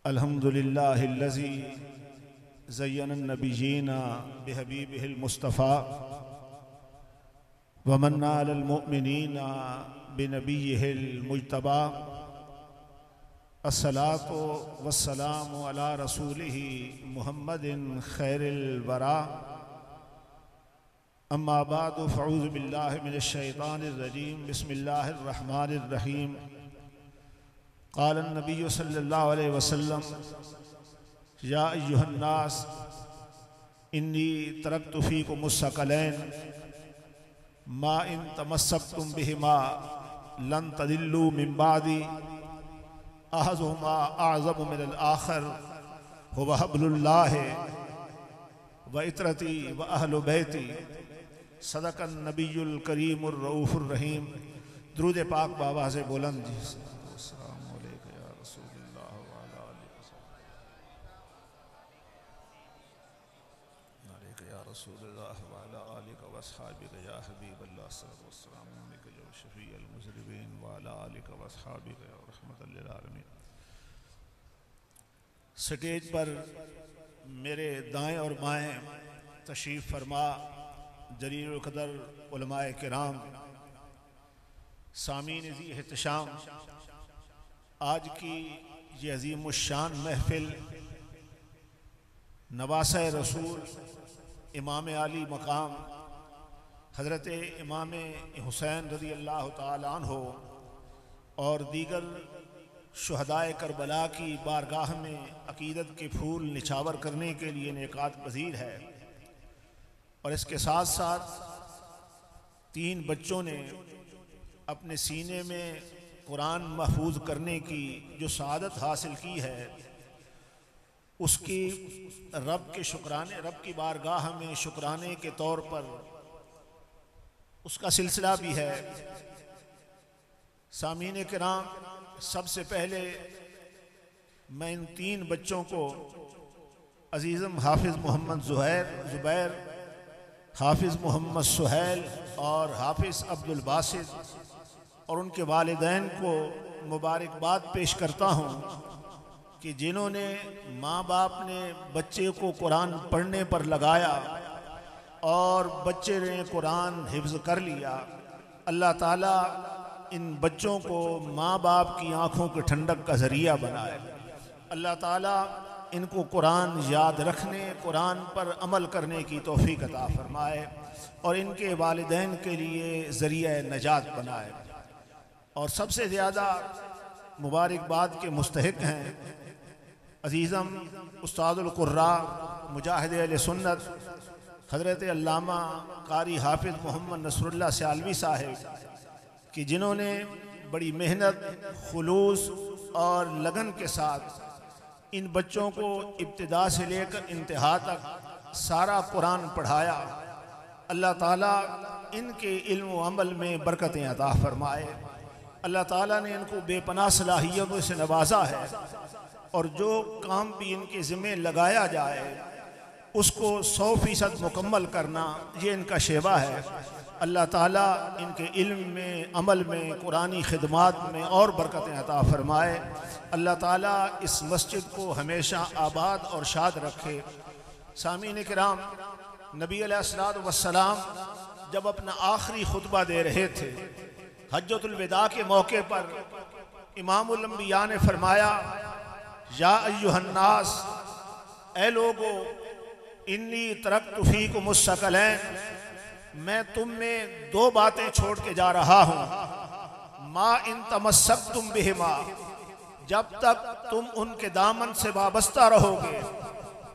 अल्हम्दुलिल्लाहिल्लज़ी ज़य्यनन नबिय्यीना बिहबीबिहिल मुस्तफ़ा व मन्ना अलल मुअमिनीना बिनबिय्यिहिल मुज्तबा। अस्सलातु वस्सलामु अला रसूलिही मुहम्मदिन खैरिल वरा। अम्मा बादु फ़अऊज़ु बिल्लाहि मिनश शैतानिर रजीम। बिस्मिल्लाहिर रहमानिर रहीम। क़ाल नबी सल्लल्लाहु अलैहि वसल्लम या अय्युहन नास इन्नी तरक्तु फ़ीकुमुस सकलैन मा इन तमस्सक्तुम बिहिमा लन तदिल्लू मिन बादी अहज़ुहुमा अअज़मु मिनल आख़र हुवा हब्लुल्लाहि व इत्रती व अहलु बैती। सदक़न नबियुल करीमुर रऊफ़ुर रहीम। दुरूद पाक बाबा से बुलंद। स्टेज पर मेरे दाएं और बाएं तशरीफ़ फरमा जलील क़दर उलमाए किराम, सामीन ज़ी एहतशाम, आज की ये अज़ीमुश्शान महफ़िल नवासा रसूल इमाम आली मकाम हज़रत इमाम हुसैन रज़ी अल्लाह ताला अन्हु और दीगर शुहदाए करबला की बारगाह में अक़ीदत के फूल निछावर करने के लिए नेकात पज़ीर है। और इसके साथ साथ 3 बच्चों ने अपने सीने में कुरान महफूज करने की जो सआदत हासिल की है, उसकी रब की बारगाह में शुक्राने के तौर पर उसका सिलसिला भी है। सामीन किराम, सबसे पहले मैं इन 3 बच्चों को अज़ीज़म हाफिज़ मोहम्मद ज़ुबैर, हाफिज़ मोहम्मद सुहैल और हाफिज़ अब्दुल बासित और उनके वालिदैन को मुबारकबाद पेश करता हूँ कि जिन्होंने माँ बाप ने बच्चे को कुरान पढ़ने पर लगाया और बच्चे ने कुरान हिफ्ज़ कर लिया। अल्लाह ताला इन बच्चों को माँ बाप की आँखों के ठंडक का ज़रिया बनाए। अल्लाह ताला इनको कुरान याद रखने, कुरान पर अमल करने की तौफ़ीक़ अता फ़रमाए और इनके वालिदैन के लिए ज़रिया नजात बनाए। और सबसे ज़्यादा मुबारकबाद के मुस्तहिक़ हैं अज़ीज़म उस्तादुल क़ुर्रा मुजाहिद अहले सुन्नत हज़रत अल्लामा कारी हाफिज़ मोहम्मद नसरुल्लाह सियालवी साहिब कि जिन्होंने बड़ी मेहनत, खुलूस और लगन के साथ इन बच्चों को इब्तिदा से लेकर इंतहा तक सारा कुरान पढ़ाया। अल्लाह ताला इनके इल्म व अमल में बरकतें अता फ़रमाए। अल्लाह ताला ने इनको बेपनाह सलाहियतों से नवाजा है और जो काम भी इनके ज़िम्मे लगाया जाए उसको 100% मुकम्मल करना ये इनका शेवा है। अल्लाह ताला इनके इल्म में, अमल में, कुरानी खिदमात में और बरकतें अता फ़रमाए। अल्लाह ताला इस मस्जिद को हमेशा आबाद और शाद रखे। सामीन किराम, नबी अलैहिस्सलातु वस्सलाम जब अपना आखिरी खुतबा दे रहे थे हज्जतुल विदा के मौके पर, इमामुल अंबिया ने फरमाया, या अय्युहन नास, ए लोगो, इन्नी तरक्तु फ़ीकुमुस सकलैन, मैं तुम में 2 बातें छोड़ के जा रहा हूँ। मा इन तमस्सक्तुम बिहिमा, जब तक तुम उनके दामन से वाबस्ता रहोगे,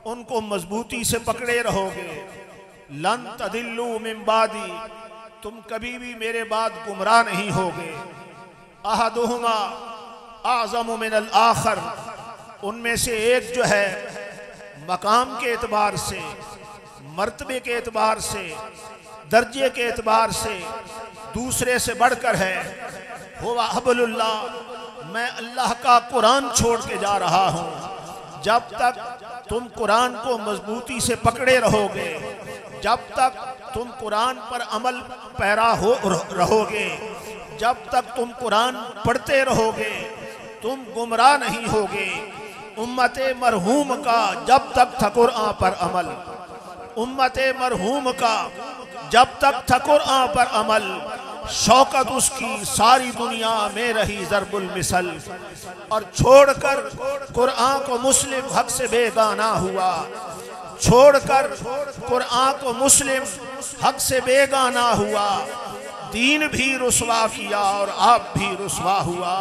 उनको मजबूती से पकड़े रहोगे, लन तदिल्लू मिन बादी, तुम कभी भी मेरे बाद गुमराह नहीं होगे। अहदुहुमा अअज़मु मिनल आख़र, उनमें से एक जो है मकाम के एतबार से, मर्तबे के एतबार से, दर्जे के एतबार से दूसरे से बढ़कर है। हुवा हब्लुल्लाह, मैं अल्लाह का कुरान छोड़ के जा रहा हूँ। जब तक तुम कुरान को मजबूती से पकड़े रहोगे, जब तक तुम कुरान पर अमल पैरा हो रहोगे, जब तक तुम कुरान पढ़ते रहोगे तुम गुमराह नहीं होगे। उम्मते मरहूम का जब तक था कुरान पर अमल, उम्मते मरहूम का जब तक था कुरान पर अमल, शौकत उसकी सारी दुनिया में रही ज़रबुल मिसल। और छोड़कर कुरान को मुस्लिम हक से बेगाना हुआ, छोड़कर कुरान को मुस्लिम हक से बेगाना हुआ, दीन भी रुसवा किया और आप भी रुसवा हुआ।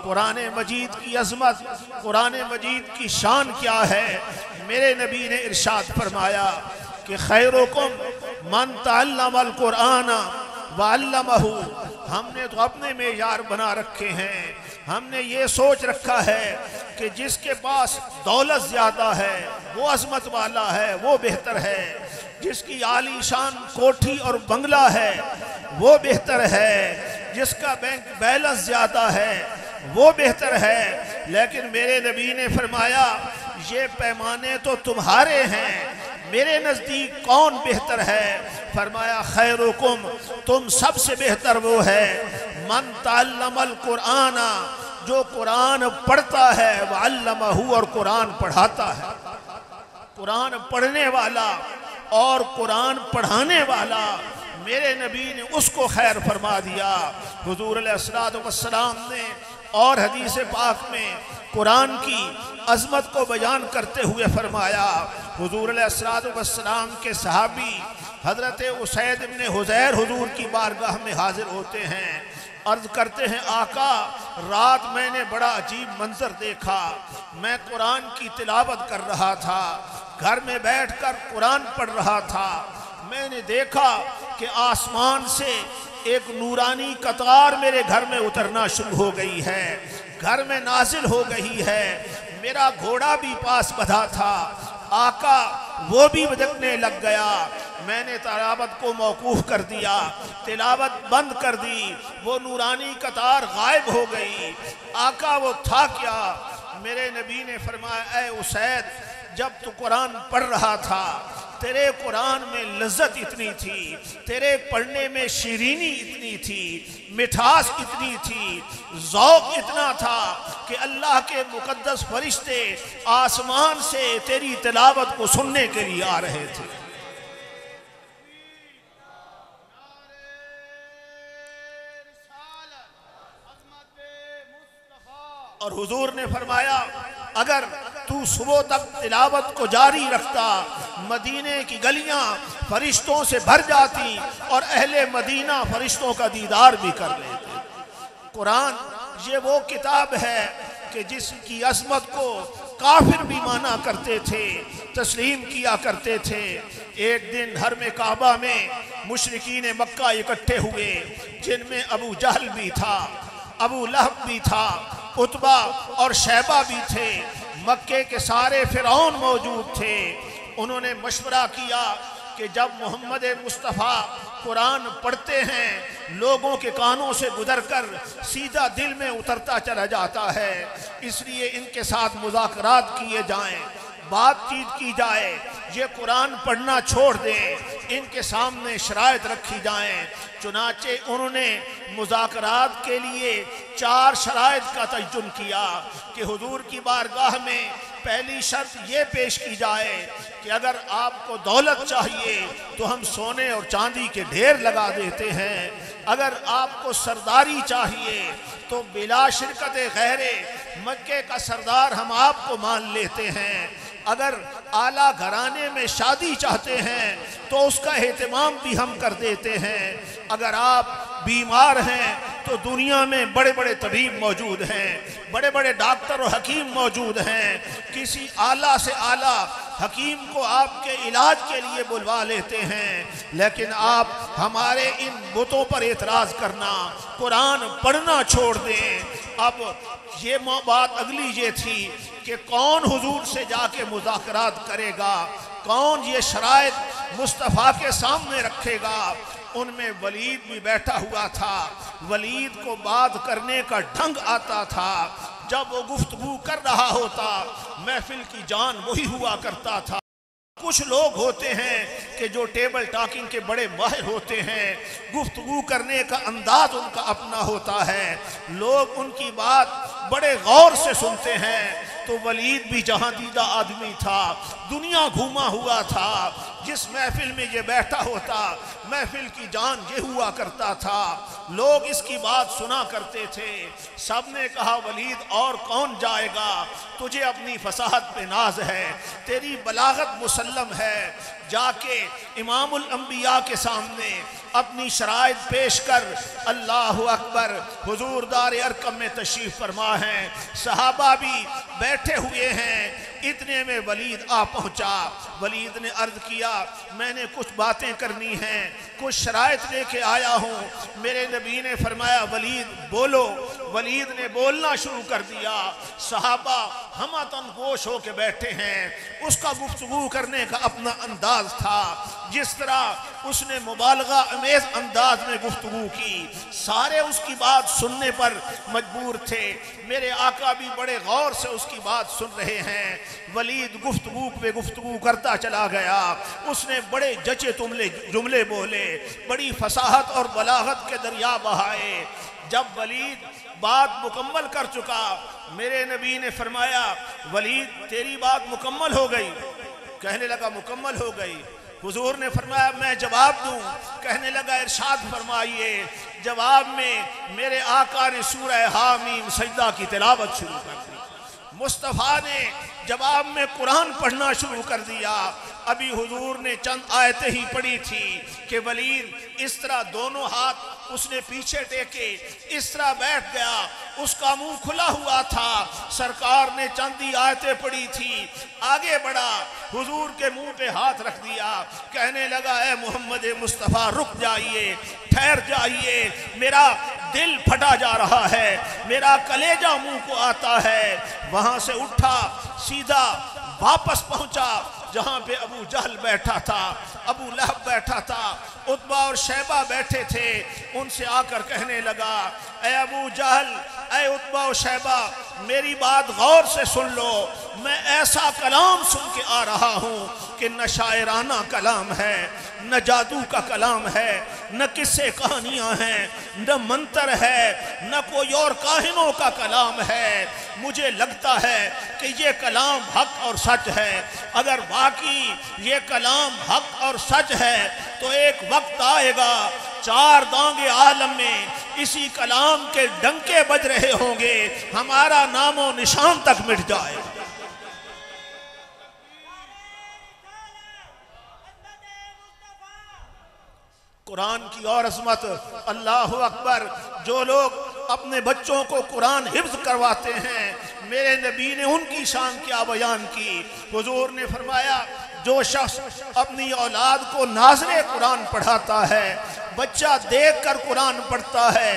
कुरान मजीद की अजमत, कुरान मजीद की शान क्या है। मेरे नबी ने इरशाद फरमाया कि खैरुकुम मन तअल्लमल कुरान व अल्लमहु। हमने तो अपने मेयार बना रखे हैं, हमने ये सोच रखा है कि जिसके पास दौलत ज्यादा है वो अजमत वाला है, वो बेहतर है, जिसकी आलीशान कोठी और बंगला है वो बेहतर है, जिसका बैंक बैलेंस ज्यादा है वो बेहतर है। लेकिन मेरे नबी ने फरमाया ये पैमाने तो तुम्हारे हैं, मेरे नजदीक कौन बेहतर है। फरमाया खैरुकुम, तुम सबसे बेहतर वो है मन तअल्लमल कुरान, जो कुरान पढ़ता है, व अल्लमहु और कुरान पढ़ाता है। कुरान पढ़ने वाला और कुरान पढ़ाने वाला, मेरे नबी ने उसको खैर फरमा दिया। हुजूर अलैहिस्सलातु वस्सलाम ने और हदीस पाक में कुरान की अजमत को बयान करते हुए फरमाया। हुजूर अलैहिस्सलातु वस्सलाम के सहाबी हजरत उसैद इब्न हुज़ैर हुजूर की बारगाह में हाजिर होते हैं, अर्ज करते हैं आका रात मैंने बड़ा अजीब मंजर देखा, मैं कुरान की तिलावत कर रहा था, घर में बैठकर कुरान पढ़ रहा था, मैंने देखा कि आसमान से एक नूरानी कतार मेरे घर में उतरना शुरू हो गई है, घर में नाजिल हो गई है, मेरा घोड़ा भी पास बंधा था, आका वो भी भटकने लग गया, मैंने तिलावत को मौकूफ कर दिया, तिलावत बंद कर दी, वो नूरानी कतार गायब हो गई। आका वो था क्या। मेरे नबी ने फरमाया, ए उसैद, जब तू कुरान पढ़ रहा था तेरे कुरान में लज्जत इतनी थी, तेरे पढ़ने में शीरीनी इतनी थी, मिठास इतनी थी, ज़ौक़ इतना था कि अल्लाह के मुक़द्दस फरिश्ते आसमान से तेरी तिलावत को सुनने के लिए आ रहे थे। और हुजूर ने फरमाया अगर तू सुबह तक तिलावत को जारी रखता, मदीने की गलियां फरिश्तों से भर जाती और अहले मदीना फरिश्तों का दीदार भी कर लेते। कुरान ये वो किताब है कि जिसकी अजमत को काफिर भी माना करते थे, तस्लीम किया करते थे। एक दिन हर में काबा में मुशरिकीन मक्का इकट्ठे हुए, जिनमें अबू जहल भी था, अबू लहब भी था, उतबा और शैबा भी थे, मक्के के सारे फिरौन मौजूद थे। उन्होंने मशवरा किया कि जब मोहम्मद मुस्तफ़ा कुरान पढ़ते हैं लोगों के कानों से गुजरकर सीधा दिल में उतरता चला जाता है, इसलिए इनके साथ मुज़ाकरात किए जाएं, बातचीत की जाए, ये कुरान पढ़ना छोड़ दें, इनके सामने शराइत रखी जाएं। चुनाचे उन्होंने मुज़ाकरात के लिए 4 शराइत का तय्युन किया कि हुजूर की बारगाह में पहली शर्त ये पेश की जाए कि अगर आपको दौलत चाहिए तो हम सोने और चांदी के ढेर लगा देते हैं, अगर आपको सरदारी चाहिए तो बिला शिरकत गैरे मक्के का सरदार हम आपको मान लेते हैं, अगर आला घराने में शादी चाहते हैं तो उसका एहतमाम भी हम कर देते हैं, अगर आप बीमार हैं तो दुनिया में बड़े बड़े तबीब मौजूद हैं, बड़े बड़े डॉक्टर और हकीम मौजूद हैं, किसी आला से आला हकीम को आपके इलाज के लिए बुलवा लेते हैं, लेकिन आप हमारे इन बुतों पर एतराज़ करना, कुरान पढ़ना छोड़ दें। अब ये बात अगली ये थी कि कौन हुजूर से जाके मुज़ाकरात करेगा, कौन ये शराइत मुस्तफ़ा के सामने रखेगा। उनमें वलीद भी बैठा हुआ था, वलीद को बात करने का ढंग आता था, जब वो गुफ्तगू कर रहा होता महफिल की जान वही हुआ करता था। कुछ लोग होते हैं कि जो टेबल टॉकिंग के बड़े माहिर होते हैं, गुफ्तगू करने का अंदाज उनका अपना होता है, लोग उनकी बात बड़े गौर से सुनते हैं। तो वलीद भी जहां दीदा आदमी था, दुनिया घूमा हुआ था, जिस महफिल में ये बैठा होता महफिल की जान ये हुआ करता था, लोग इसकी बात सुना करते थे। सब ने कहा वलीद और कौन जाएगा, तुझे अपनी फसाहत पे नाज है, तेरी बलागत मुसल्लम है, जाके इमामुल अंबिया के सामने अपनी शराइत पेश कर। अल्लाहु अकबर। हुजूर दार अरकम में तशरीफ फरमा है, सहाबा भी बैठे हुए हैं। इतने में वलीद आ पहुंचा। वलीद ने अर्ज किया मैंने कुछ बातें करनी हैं, कुछ शराइत लेके आया हूँ। मेरे नबी ने फरमाया वलीद बोलो। वलीद ने बोलना शुरू कर दिया। सहाबा हमतन गोश होके बैठे हैं। उसका गुफ्तगू करने का अपना अंदाज था, जिस तरह उसने मुबालगा अमेज अंदाज में गुफ्तगू की, सारे उसकी बात सुनने पर मजबूर थे। मेरे आका भी बड़े गौर से उसकी बात सुन रहे हैं। वलीद गुफ्तगू पे गुफ्तगू करता चला गया। उसने बड़े जचे तुमले जुमले बोले, बड़ी फसाहत और बलागत के दरिया बहाए। जब वलीद बात मुकम्मल कर चुका, मेरे नबी ने फरमाया वलीद तेरी बात मुकम्मल हो गई। कहने लगा मुकम्मल हो गई। हुजूर ने फरमाया मैं जवाब दूं। कहने लगा इरशाद फरमाइए। जवाब में मेरे आका ने सूरह हामीम सजदा की तिलावत शुरू कर दी। मुस्तफ़ा ने जवाब में कुरान पढ़ना शुरू कर दिया। अभी हुजूर ने चंद आयतें ही पढ़ी थी कि वलीद इस तरह दोनों हाथ उसने पीछे टेके इस तरह बैठ गया। उसका मुंह खुला हुआ था। सरकार ने चंद ही आयतें पढ़ी थी। आगे बढ़ा, हुजूर के मुंह पे हाथ रख दिया। कहने लगा ए मोहम्मद मुस्तफ़ा रुक जाइए, ठहर जाइए, मेरा दिल फटा जा रहा है, मेरा कलेजा मुंह को आता है। वहां से उठा, सीधा वापस पहुंचा जहां पे अबू जहल बैठा था, अबू लहब बैठा था, उतबा और शैबा बैठे थे। उनसे आकर कहने लगा ए अबू जहल, ए उतबा और शैबा, मेरी बात गौर से सुन लो। मैं ऐसा कलाम सुन के आ रहा हूँ कि न शायराना कलाम है, न जादू का कलाम है, न किस्से कहानियाँ हैं, न मंत्र है, न कोई और काहिनों का कलाम है। मुझे लगता है कि ये कलाम हक और सच है। अगर वाकई ये कलाम हक और सच है तो एक वक्त आएगा चार दांगे आलम में इसी कलाम के डंके बज रहे होंगे, हमारा नामो निशान तक मिट जाएगा। कुरान की और अज़मत, अल्लाहु अकबर। जो लोग अपने बच्चों को कुरान हिफ्ज़ करवाते हैं, मेरे नबी ने उनकी शान क्या बयान की। हुजूर ने फरमाया जो शख्स अपनी औलाद को नाज़रे कुरान पढ़ाता है, बच्चा देख कर कुरान पढ़ता है,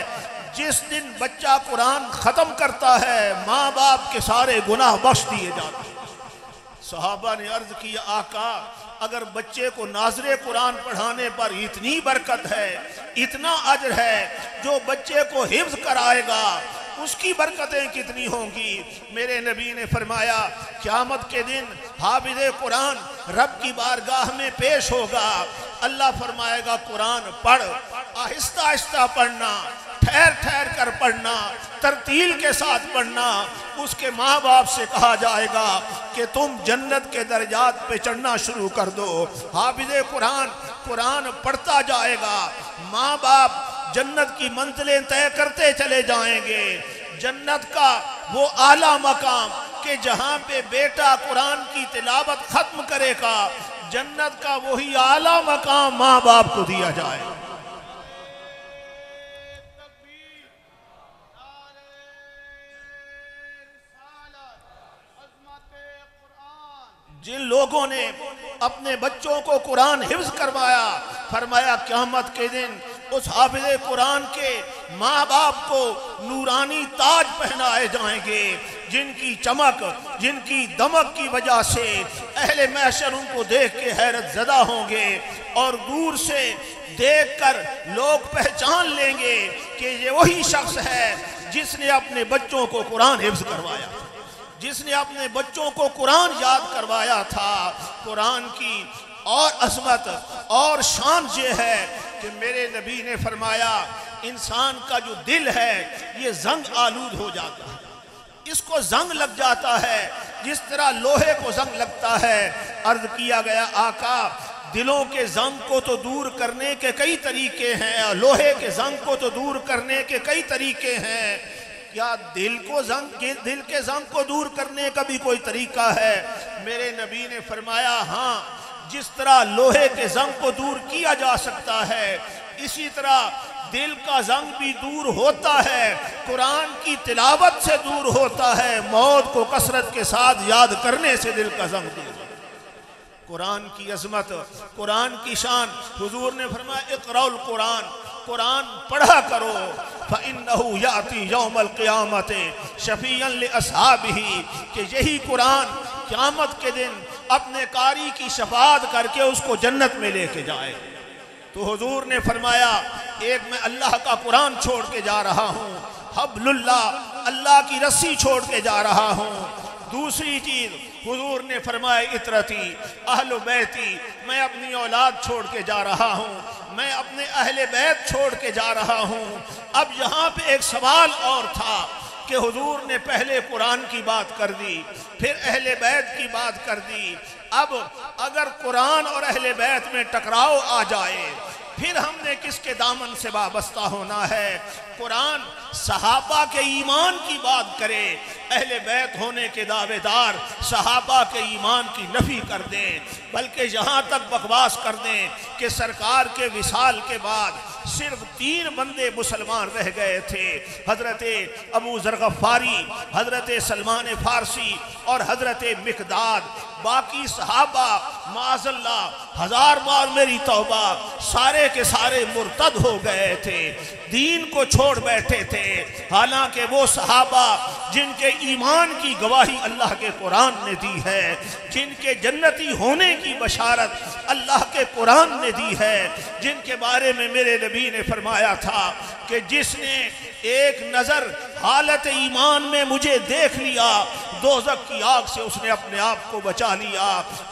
जिस दिन बच्चा कुरान ख़त्म करता है माँ बाप के सारे गुनाह बख्श दिए जाते हैं। सहाबा ने अर्ज किया आका अगर बच्चे को नाज़रे कुरान पढ़ाने पर इतनी बरकत है, इतना अजर है, जो बच्चे को हिफ्ज़ कराएगा उसकी बरकतें कितनी होंगी। मेरे नबी ने फरमाया क़यामत के दिन हाफिज़े कुरान रब की बारगाह में पेश होगा। अल्लाह फरमाएगा कुरान पढ़, आहिस्ता आहिस्ता पढ़ना, ठहर ठहर कर पढ़ना, तरतील के साथ पढ़ना। उसके माँ बाप से कहा जाएगा कि तुम जन्नत के दर्जात पे चढ़ना शुरू कर दो। हाफिज़े कुरान कुरान पढ़ता जाएगा, माँ बाप जन्नत की मंजिलें तय करते चले जाएंगे। जन्नत का वो आला मकाम कि जहाँ पे बेटा कुरान की तिलावत खत्म करेगा, जन्नत का वही आला मकाम माँ बाप को दिया जाएगा। जिन लोगों ने अपने बच्चों को कुरान हिफ्ज़ करवाया, फरमाया क़यामत के दिन उस हाफिज़े कुरान के माँ बाप को नूरानी ताज पहनाए जाएंगे, जिनकी चमक, जिनकी दमक की वजह से अहले महशर उनको देख के हैरत ज़दा होंगे और दूर से देखकर लोग पहचान लेंगे कि ये वही शख्स है जिसने अपने बच्चों को कुरान हिफ्ज़ करवाया, जिसने अपने बच्चों को कुरान याद करवाया था। कुरान की और अजमत और शान ये है कि मेरे नबी ने फरमाया इंसान का जो दिल है ये जंग आलूद हो जाता है, इसको जंग लग जाता है जिस तरह लोहे को जंग लगता है। अर्ज किया गया आका दिलों के जंग को तो दूर करने के कई तरीके हैं, लोहे के जंग को तो दूर करने के कई तरीके हैं, क्या दिल के जंग को दूर करने का भी कोई तरीका है? मेरे नबी ने फरमाया हाँ, जिस तरह लोहे के जंग को दूर किया जा सकता है इसी तरह दिल का जंग भी दूर होता है, कुरान की तिलावत से दूर होता है, मौत को कसरत के साथ याद करने से दिल का जंग दूर। कुरान की अजमत, कुरान की शान, हुजूर ने फरमाया इक़राउल कुरान, कुरान पढ़ा करो, फ़इन्नहु याती यौमल क़ियामति शफ़ीअन लिअस्हाबिही, कि यही कुरान क़यामत के दिन अपने कारी की शफाअत करके उसको जन्नत में लेके जाए। तो हुजूर ने फरमाया एक मैं अल्लाह का कुरान छोड़ के जा रहा हूँ, हब्लुल्लाह, अल्लाह की रस्सी छोड़ के जा रहा हूँ। दूसरी चीज हुजूर ने फरमाया इतरती अहल बैती, मैं अपनी औलाद छोड़ के जा रहा हूँ, मैं अपने अहले बैत छोड़ के जा रहा हूँ। अब यहाँ पे एक सवाल और था कि हुजूर ने पहले कुरान की बात कर दी, फिर अहले बैत की बात कर दी। अब अगर कुरान और अहले बैत में टकराव आ जाए फिर हमने किसके दामन से वाबस्ता होना है? कुरान सहाबा के ईमान की बात करे, अहले बैत होने के दावेदार सहाबा के ईमान की नफी कर दें, बल्कि यहाँ तक बकवास कर दें कि सरकार के विसाल के बाद सिर्फ 3 बंदे मुसलमान रह गए थे, हजरत अबू ज़र ग़फ़ारी, हजरत सलमान फारसी और हजरत मिक़दाद। बाकी सहाबा माज़अल्लाह 1000 बार मेरी तौबा, सारे के सारे मुर्तद हो गए थे, दीन को छोड़ बैठे थे। हालांकि वो सहाबा जिनके ईमान की गवाही अल्लाह के कुरान ने दी है, जिनके जन्नती होने की बशारत अल्लाह के कुरान ने दी है, जिनके बारे में मेरे नबी ने फरमाया था कि जिसने एक नज़र हालत ईमान में मुझे देख लिया दोज़ख की आग से उसने अपने आप को बचा लिया,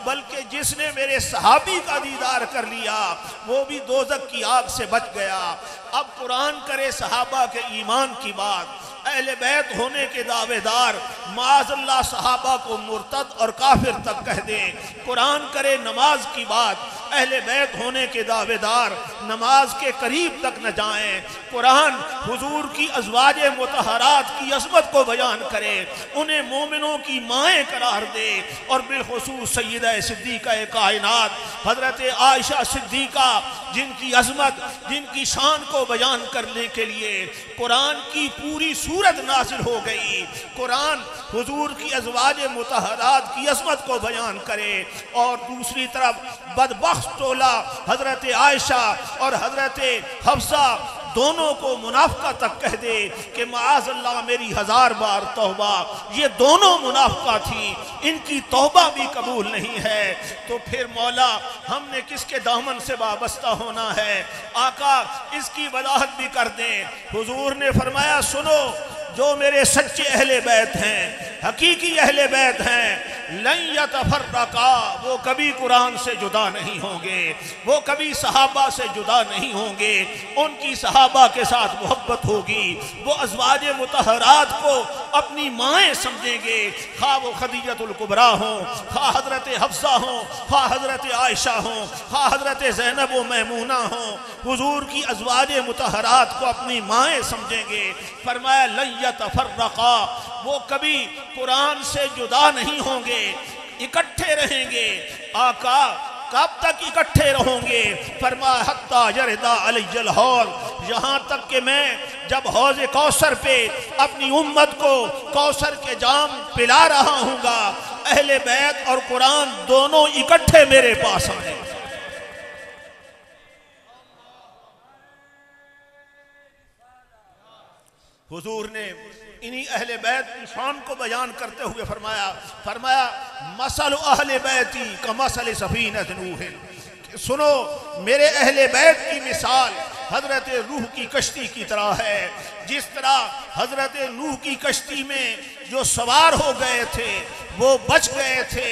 बल्कि जिसने मेरे सहाबी का दीदार कर लिया वो भी दोज़ख की आग से बच गया। अब कुरान करे सहाबा के ईमान की बात, अहले बैत होने के दावेदार माज़अल्लाह सहाबा को मुर्तद और काफिर तक कह दें। कुरान करे नमाज की बात, अहले बैत होने के दावेदार नमाज के करीब तक न जाएं। कुरान हुजूर की अज़वाजे मुतहरात की अज़मत को बयान करे, उन्हें मोमिनों की माएँ करार दे और बिलखुसूस सय्यदा सिद्दीक़ा कायनात हज़रत आयशा सिद्दीक़ा जिनकी अज़मत, जिनकी शान को बयान करने के लिए कुरान की पूरी सूरत नाज़िल हो गई। कुरान हुजूर की अज़वाजे मुतहरात की अज़मत को बयान करे और दूसरी तरफ बदबख्त टोला हजरत आयशा और हजरत हफ्सा दोनों को मुनाफिका तक कह दे कि माअज़ल्लाह मेरी 1000 बार तौबा, ये दोनों मुनाफिका थी, इनकी तौबा भी कबूल नहीं है। तो फिर मौला हमने किसके दामन से वाबस्ता होना है? आका इसकी वजाहत भी कर दें। हुजूर ने फरमाया सुनो, जो मेरे सच्चे अहले बैत हैं, हकीकी अहले बैत हैं, लन यतफर्रका, वो कभी कुरान से जुदा नहीं होंगे, वो कभी सहाबा से जुदा नहीं होंगे, उनकी सहाबा के साथ मोहब्बत होगी, वो अज़वाजे मुतहरात को अपनी माएँ समझेंगे, खा वो खदीजतुल कुबरा हों, खा हजरत हफ्सा हों, खा हजरत आयशा हों, खा हजरत ज़ैनब व मैमूना हों, हुजूर की अज़वाजे मुतहरात को अपनी माएँ समझेंगे। फरमाया लन यतफर्रका, वो कभी कुरान से जुदा नहीं होंगे, इकट्ठे रहेंगे। आका कब तक इकट्ठे रहोगे? फरमाया हत्ता यरदा अलैहिल हौल, यहाँ तक कि मैं जब हौज़े कौसर पे अपनी उम्मत को कौसर के जाम पिला रहा हूँगा, अहले बैत और कुरान दोनों इकट्ठे मेरे पास आए। हुजूर ने इन्हीं अहले बैत की शान को बयान करते हुए फरमाया मसल अहले बैती का मसल सफीनत नूह, सुनो मेरे अहले बैत की मिसाल हजरत रूह की कश्ती की तरह है। जिस तरह हजरत नूह की कश्ती में जो सवार हो गए थे वो बच गए थे,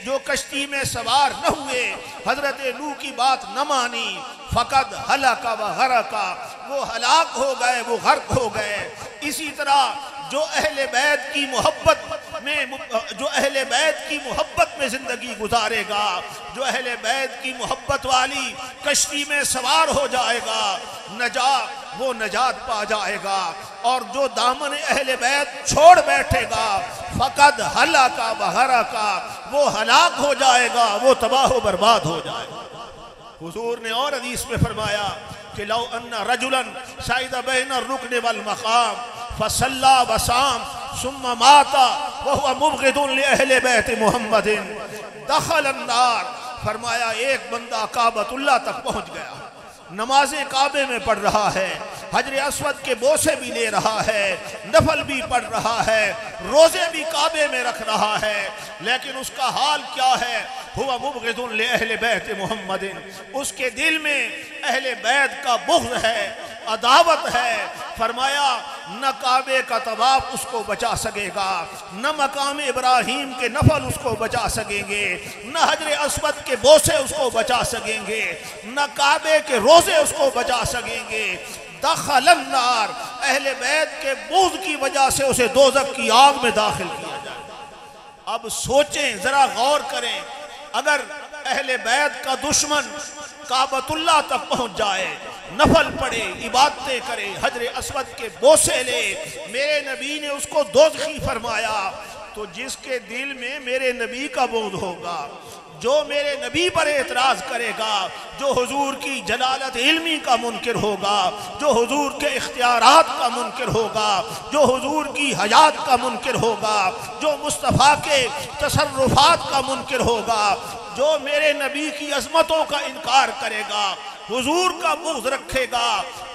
जो कश्ती में सवार न हुए, हजरत नूह की बात न मानी, फ़क़द हलका व गरका, वो हलाक हो गए, वो गर्क हो गए। इसी तरह जो अहले बैत की मोहब्बत में जिंदगी गुजारेगा, जो अहले बैत की मोहब्बत वाली कश्ती में सवार हो जाएगा, वो नजात पा जाएगा। और जो दामन अहले बैत छोड़ बैठेगा, फ़क़द हलका व गरका, वो हलाक हो जाएगा, वो तबाह व बर्बाद हो जाएगा। हुजूर ने और हदीस में फरमाया कि लौ अन्ना रजुलन शाहिद बैन रुकन वल मकाम फसल्ला वसाम सुम्मा माता वहुवा मुबग़िदुन लिअहले बैत मुहम्मदिन दखल अन्नार। फरमाया एक बंदा काबतुल्लाह तक पहुंच गया, नमाज़े काबे में पढ़ रहा है, हजर अस्वद के बोसे भी ले रहा है, नफल भी पढ़ रहा है, रोजे भी काबे में रख रहा है, लेकिन उसका हाल क्या है? हुवा मुबग़िदुन लिअहले बैत मुहम्मदिन, उसके दिल में अहले बैत का बुग़्ज़ है, अदावत है। फरमाया न काबे का तवाफ उसको बचा सकेगा, न मकाम इब्राहिम के नफल उसको बचा सकेंगे, न हजर अस्वद के बोसे उसको बचा सकेंगे, न काबे के रोजे उसको बचा सकेंगे। दखलन नार, अहले बैत के बुग़्ज़ की वजह से उसे दोज़ख की आग में दाखिल किया जाए। अब सोचें, जरा गौर करें, अगर अहले बैत का दुश्मन काबतुल्लाह तक पहुंच जाए, नफल पढ़े, इबादतें करे, हजर अस्वद के बोसे ले, मेरे नबी ने उसको दोज़खी फरमाया, तो जिसके दिल में मेरे नबी का बुग़्ज़ होगा, जो मेरे नबी पर एतराज़ करेगा, जो हुजूर की जलालत इल्मी का मुनकिर होगा, जो हुजूर के इख्तियारात का मुनकिर होगा, जो हुजूर की हयात का मुनकिर होगा, जो मुस्तफ़ा के तसर्रुफात का मुनकिर होगा, जो मेरे नबी की अज़मतों का इनकार करेगा, हुजूर का बुग़्ज़ रखेगा,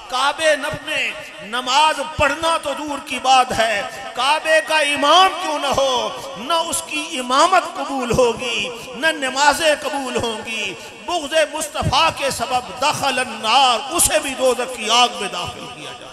काबे में नमाज पढ़ना तो दूर की बात है, काबे का इमाम क्यों न हो, न उसकी इमामत कबूल होगी, न नमाजें कबूल होंगी। बुग़्ज़े मुस्तफ़ा के सबब दखल अन्नार, उसे भी दोज़ख की आग में दाखिल किया जाए।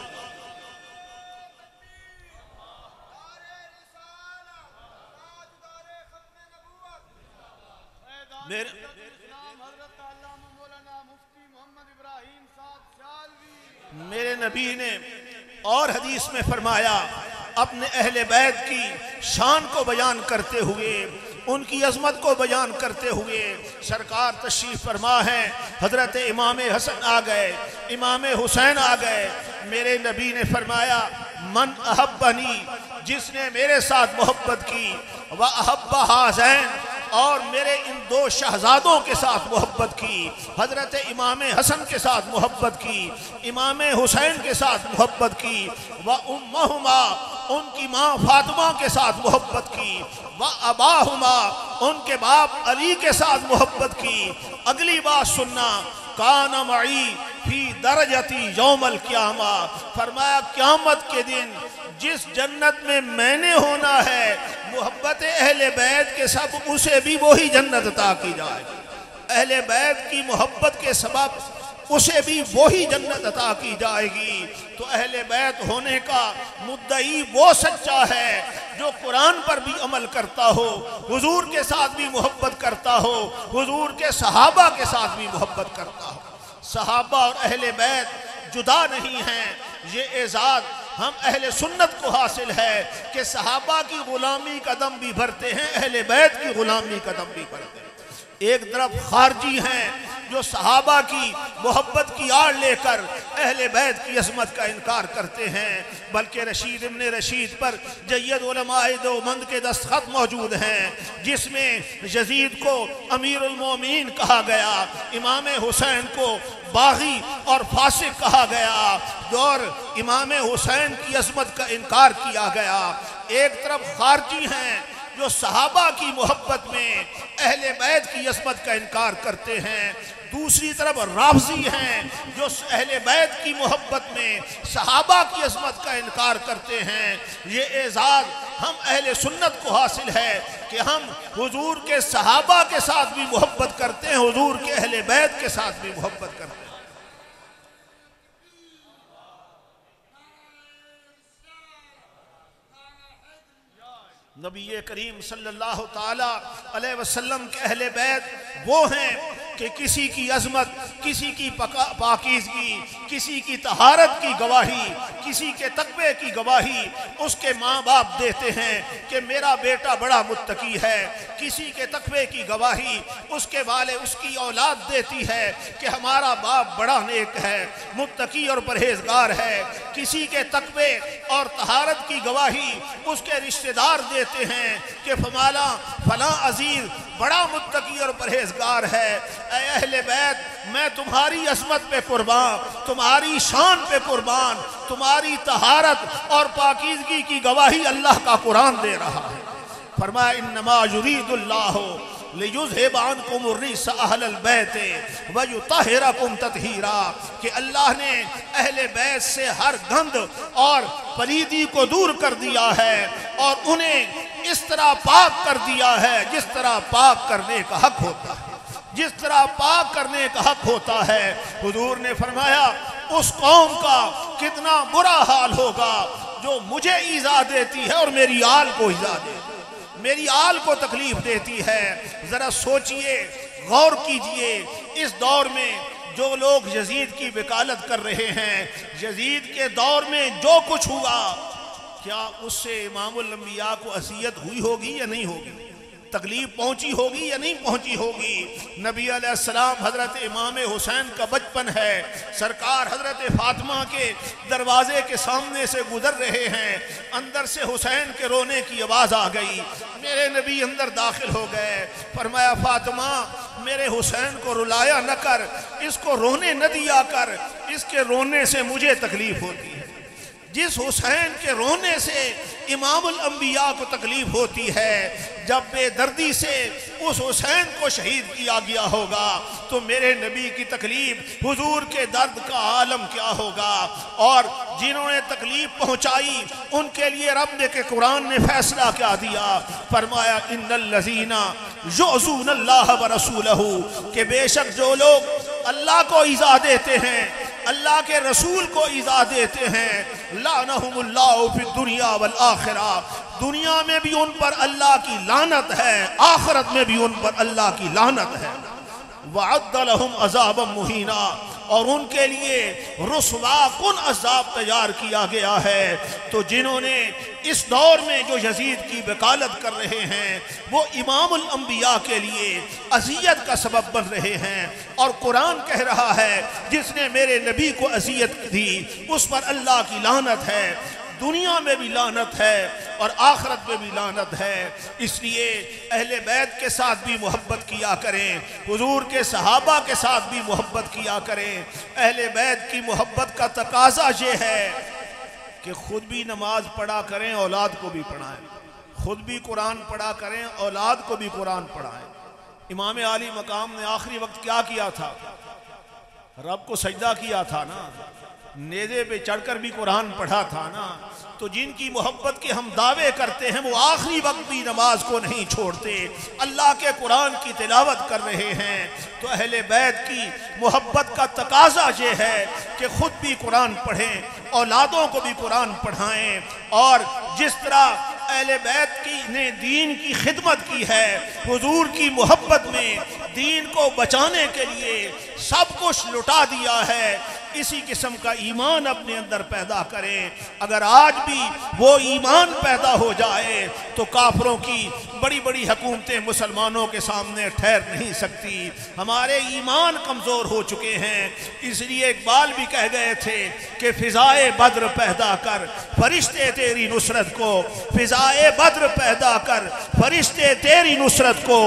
मेरे नबी ने और हदीस में फरमाया, अपने अहले बैत की शान को बयान करते हुए, उनकी अजमत को बयान करते हुए सरकार तशरीफ फरमा है। हजरत इमाम हसन आ गए, इमाम हुसैन आ गए। मेरे नबी ने फरमाया, मन अहब्बनी, जिसने मेरे साथ मोहब्बत की, व अहब्बा हाज़ैन, और मेरे इन दो शहजादों के साथ मोहब्बत की, हजरत इमाम हसन के साथ मोहब्बत की, इमाम हुसैन के साथ मोहब्बत की, व उम्महुमा, उनकी माँ फातिमा के साथ मोहब्बत की, व अबाहुमा, उनके बाप अली के साथ मोहब्बत की। अगली बात सुनना, काना मई फी दरजती यौमल क़यामा, फरमाया क़यामत के दिन जिस जन्नत में मैंने होना है, मोहब्बत अहले बैत के सब उसे भी वही जन्नत अता की जाए। अहले बैत की मोहब्बत के सबब उसे भी वही जन्नत अता की जाएगी। तो अहले बैत होने का मुद्दई वो सच्चा है जो कुरान पर भी अमल करता हो, हुजूर के साथ भी मोहब्बत करता हो, हुजूर के सहाबा के साथ भी मोहब्बत करता हो। सहाबा और अहले बैत जुदा नहीं हैं। ये एजाज़ हम अहले सुन्नत को हासिल है कि सहाबा की गुलामी का दम भी भरते हैं, अहले बैत की गुलामी का दम भी भरते हैं। एक तरफ खारजी हैं जो सहाबा की मोहब्बत की आड़ लेकर अहले बैत की अज़मत का इनकार करते हैं, बल्कि रशीद इब्न रशीद पर जय्यद उलमाए देवबंद के दस्तखत मौजूद हैं, जिसमें यजीद को अमीरुल मोमिनीन कहा गया, इमाम हुसैन को बागी और फासिक कहा गया और इमाम हुसैन की अज़मत का इनकार किया गया। एक तरफ खारजी हैं जो सहाबा की मोहब्बत में अहले बैत की अज़मत का इनकार करते हैं, दूसरी तरफ राफ़ज़ी हैं जो अहले बैत की मोहब्बत में सहाबा की अज़मत का इनकार करते हैं। ये एजाज़ हम अहले सुन्नत को हासिल है कि हम हुजूर के सहाबा के साथ भी मोहब्बत करते हैं, हुजूर के अहले बैत के साथ भी मोहब्बत करते हैं। नबी करीम सल्लल्लाहु ताला अलैहि वसल्लम के अहले बैत वो हैं कि किसी की अजमत, किसी की पाकीज़गी, किसी की तहारत की गवाही, किसी के तकवे की गवाही उसके माँ बाप देते हैं कि मेरा बेटा बड़ा मुत्तकी है। किसी के तकवे की गवाही उसके वाले, उसकी औलाद देती है कि हमारा बाप बड़ा नेक है, मुत्तकी और परहेजगार है। किसी के तकवे और तहारत की गवाही उसके रिश्तेदार देते हैं कि फला अजीज बड़ा मुत्तकी और परहेजगार है। ऐ अहले बैत, मैं तुम्हारी अज़मत पे कुर्बान, तुम्हारी शान पे कुर्बान, तुम्हारी तहारत और पाकीज़गी की गवाही अल्लाह का कुरान दे रहा है। फरमाया इन्नमा युरीदुल्लाहु लियुज़हिब अन्कुम अर्रिज्स अहलल बैत व युतहिरकुम तत्हीरा, कि अल्लाह ने अहले बैत से हर गंद और पलीदी को दूर कर दिया है और उन्हें इस तरह पाक कर दिया है जिस तरह पाक करने का हक होता है, जिस तरह पाक करने का हक होता है। हुजूर ने फरमाया उस कौम का कितना बुरा हाल होगा जो मुझे ईज़ा देती है और मेरी आल को ईज़ा देती है, मेरी आल को तकलीफ देती है। जरा सोचिए, गौर कीजिए, इस दौर में जो लोग यजीद की वकालत कर रहे हैं, यजीद के दौर में जो कुछ हुआ, क्या उससे इमामुल अंबिया को असियत हुई होगी या नहीं होगी? तकलीफ पहुंची होगी या नहीं पहुंची होगी? नबी अलैहिस्सलाम हजरत इमाम हुसैन का बचपन है, सरकार हजरत फातिमा के दरवाजे के सामने से गुजर रहे हैं, अंदर से हुसैन के रोने की आवाज़ आ गई। मेरे नबी अंदर दाखिल हो गए, फरमाया फातिमा मेरे हुसैन को रुलाया न कर, इसको रोने न दिया कर, इसके रोने से मुझे तकलीफ होती है। जिस हुसैन के रोने से इमामुल अंबिया को तकलीफ होती है, जब बेदर्दी से उस हुसैन को शहीद किया गया होगा तो मेरे नबी की तकलीफ, हुजूर के दर्द का आलम क्या होगा। और जिन्होंने तकलीफ पहुंचाई उनके लिए रब के कुरान ने फैसला क्या दिया? फरमाया इन्नल लज़ीना युज़ूनल्लाह व रसूलहू, कि बेशक जो लोग अल्लाह को ईज़ा देते हैं, अल्लाह के रसूल को ईज़ा देते हैं, लानहुमुल्लाहु फिद दुनिया वल आखिरा, दुनिया में भी उन पर अल्लाह की लानत है, आखिरत में भी उन पर अल्लाह की लानत है। वअद्द लहुम अज़ाबन मुहीना, और उनके लिए रुसवा कुन अज़ाब तैयार किया गया है। तो जिन्होंने इस दौर में जो यजीद की वकालत कर रहे हैं वो इमामुल अंबिया के लिए अज़ियत का सबब बन रहे हैं, और कुरान कह रहा है जिसने मेरे नबी को अज़ियत दी उस पर अल्लाह की लानत है, दुनिया में भी लानत है और आखिरत में भी लानत है। इसलिए अहले बैत के साथ भी मोहब्बत किया करें, हुजूर के सहाबा के साथ भी मोहब्बत किया करें। अहले बैत की मोहब्बत का तकाजा ये है कि खुद भी नमाज पढ़ा करें, औलाद को भी पढ़ाएं, खुद भी कुरान पढ़ा करें, औलाद को भी कुरान पढ़ाएं। इमाम आली मकाम ने आखिरी वक्त क्या किया था? रब को सजदा किया था ना, नेज़े पे चढ़कर भी कुरान पढ़ा था ना। तो जिनकी मोहब्बत के हम दावे करते हैं वो आखिरी वक्त भी नमाज को नहीं छोड़ते, अल्लाह के कुरान की तिलावत कर रहे हैं। तो अहले बैत की मोहब्बत का तकाजा ये है कि खुद भी कुरान पढ़ें, औलादों को भी कुरान पढ़ाएं। और जिस तरह अहले बैत की ने दीन की खिदमत की है, हुजूर की मोहब्बत में दीन को बचाने के लिए सब कुछ लुटा दिया है, इसी किस्म का ईमान अपने अंदर पैदा करें। अगर आज भी वो ईमान पैदा हो जाए तो काफिरों की बड़ी बड़ी हुकूमतें मुसलमानों के सामने ठहर नहीं सकती। हमारे ईमान कमज़ोर हो चुके हैं, इसलिए इकबाल भी कह गए थे कि फ़िज़ाए बद्र पैदा कर फरिश्ते तेरी नुसरत को, फ़िज़ाए बद्र पैदा कर फरिश्ते तेरी नुसरत को,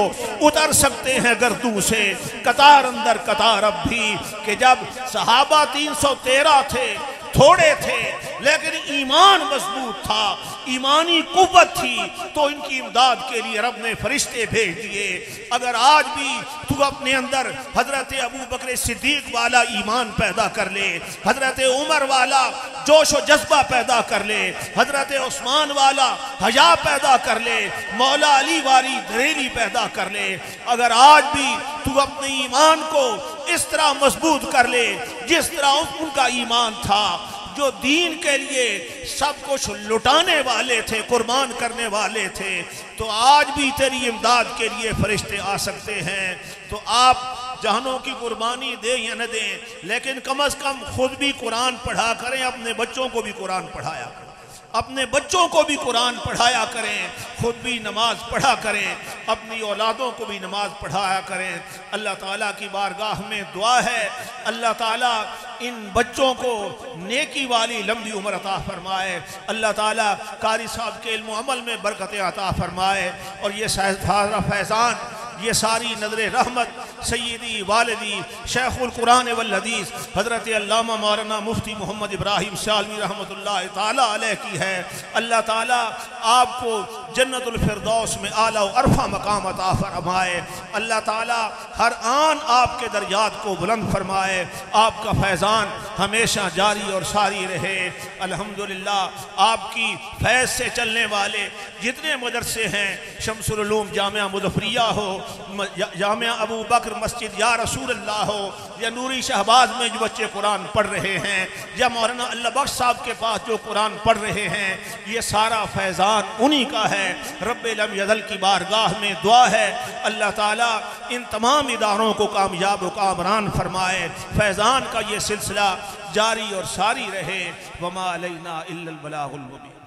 उतर सकते हैं गर्दू से कतार अंदर कतार अब भी। कि जब सहाबा 313 थे, थोड़े थे, लेकिन ईमान मजबूत था, ईमानी कुव्वत थी, तो इनकी इमदाद के लिए रब ने फरिश्ते भेज दिए। अगर आज भी तू अपने अंदर हजरत अबू बकर सिद्दीक वाला ईमान पैदा कर ले, हजरत उमर वाला जोश व जज्बा पैदा कर ले, हजरत उस्मान वाला हया पैदा कर ले, मौला अली वाली दरेली पैदा कर ले, अगर आज भी तू अपने ईमान को इस तरह मजबूत कर ले जिस तरह उनका ईमान था, जो दीन के लिए सब कुछ लुटाने वाले थे, कुर्बान करने वाले थे, तो आज भी तेरी इमदाद के लिए फरिश्ते आ सकते हैं। तो आप जहानों की कुर्बानी दें या न दें, लेकिन कम अज कम खुद भी कुरान पढ़ा करें, अपने बच्चों को भी कुरान पढ़ाया करें, अपने बच्चों को भी कुरान पढ़ाया करें, खुद भी नमाज पढ़ा करें, अपनी औलादों को भी नमाज पढ़ाया करें। अल्लाह ताला की बारगाह में दुआ है, अल्लाह ताला इन बच्चों को नेकी वाली लंबी उम्र अता फरमाए, अल्लाह ताला कारी साहब के इल्म अमल में बरकत अता फरमाए, और ये फैज़ान, ये सारी नजर रहमत सैयदी वालिदी शेखुल कुरान वल हदीस हज़रत अल्लामा मौलाना मुफ्ती मोहम्मद इब्राहिम शालवी रहमतुल्लाह ताला अलैह की है। अल्लाह ताला आपको जन्नतुल फिरदौस में आला व अरफा मकाम अता फरमाए, अल्लाह ताला हर आन आपके दर्जात को बुलंद फरमाए, आपका फैज़ान हमेशा जारी और सारी रहे। अल्हम्दुलिल्लाह आपकी फैज़ से चलने वाले जितने मदरसे हैं, शम्सुल उलूम जामिया मुज़फ़्फ़रिया हो, जामिया अबू बकर मस्जिद या रसूल अल्लाह हो, या नूरी शहबाज में जो बच्चे कुरान पढ़ रहे हैं, या मौलाना अल्लाह बख्श साहब के पास जो कुरान पढ़ रहे हैं, ये सारा फैज़ान उन्हीं का है। रब्बे लम यज़ल की बारगाह में दुआ है, अल्लाह ताला इन तमाम इदारों को कामयाब व कामरान फरमाए, फैज़ान का ये सिलसिला जारी और सारी रहे। वमा अलैना इल्लल बलागुल मुबीन।